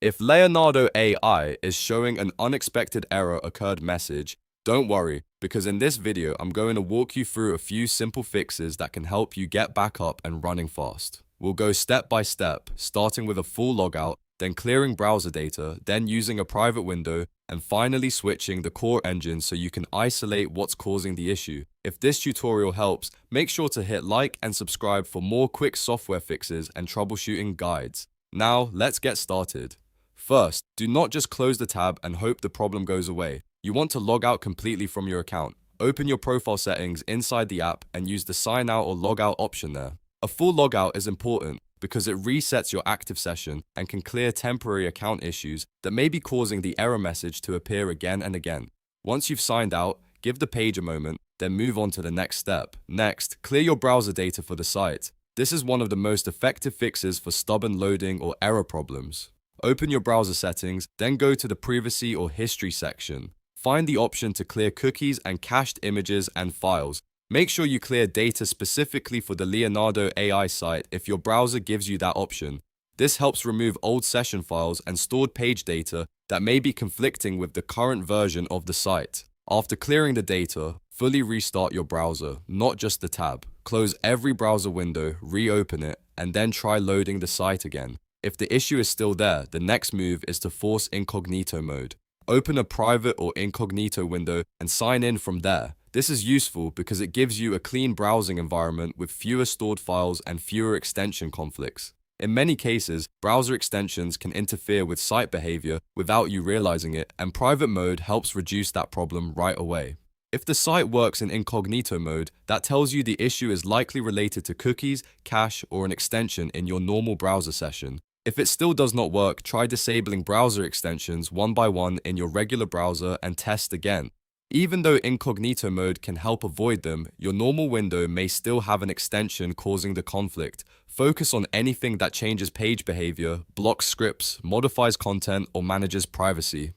If Leonardo AI is showing an unexpected error occurred message, don't worry, because in this video I'm going to walk you through a few simple fixes that can help you get back up and running fast. We'll go step by step, starting with a full logout, then clearing browser data, then using a private window, and finally switching the core engine so you can isolate what's causing the issue. If this tutorial helps, make sure to hit like and subscribe for more quick software fixes and troubleshooting guides. Now, let's get started. First, do not just close the tab and hope the problem goes away. You want to log out completely from your account. Open your profile settings inside the app and use the sign out or log out option there. A full logout is important because it resets your active session and can clear temporary account issues that may be causing the error message to appear again and again. Once you've signed out, give the page a moment, then move on to the next step. Next, clear your browser data for the site. This is one of the most effective fixes for stubborn loading or error problems. Open your browser settings, then go to the privacy or history section. Find the option to clear cookies and cached images and files. Make sure you clear data specifically for the Leonardo AI site if your browser gives you that option. This helps remove old session files and stored page data that may be conflicting with the current version of the site. After clearing the data, fully restart your browser, not just the tab. Close every browser window, reopen it, and then try loading the site again. If the issue is still there, the next move is to force Incognito Mode. Open a private or incognito window and sign in from there. This is useful because it gives you a clean browsing environment with fewer stored files and fewer extension conflicts. In many cases, browser extensions can interfere with site behavior without you realizing it, and private mode helps reduce that problem right away. If the site works in incognito mode, that tells you the issue is likely related to cookies, cache, or an extension in your normal browser session. If it still does not work, try disabling browser extensions one by one in your regular browser and test again. Even though incognito mode can help avoid them, your normal window may still have an extension causing the conflict. Focus on anything that changes page behavior, blocks scripts, modifies content, or manages privacy.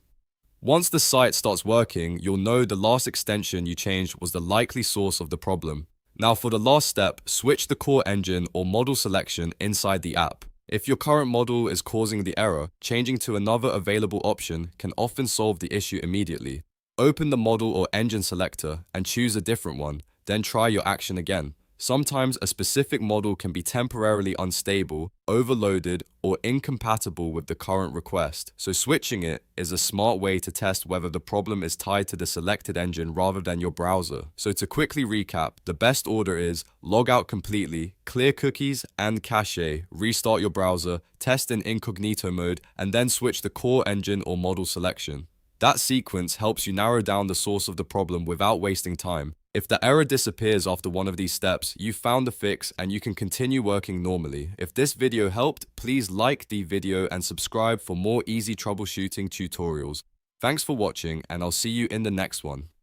Once the site starts working, you'll know the last extension you changed was the likely source of the problem. Now for the last step, switch the core engine or model selection inside the app. If your current model is causing the error, changing to another available option can often solve the issue immediately. Open the model or engine selector and choose a different one, then try your action again. Sometimes a specific model can be temporarily unstable, overloaded, or incompatible with the current request, so switching it is a smart way to test whether the problem is tied to the selected engine rather than your browser. So to quickly recap, the best order is log out completely, clear cookies and cache, restart your browser, test in incognito mode, and then switch the core engine or model selection. That sequence helps you narrow down the source of the problem without wasting time. If the error disappears after one of these steps, you've found the fix and you can continue working normally. If this video helped, please like the video and subscribe for more easy troubleshooting tutorials. Thanks for watching, and I'll see you in the next one.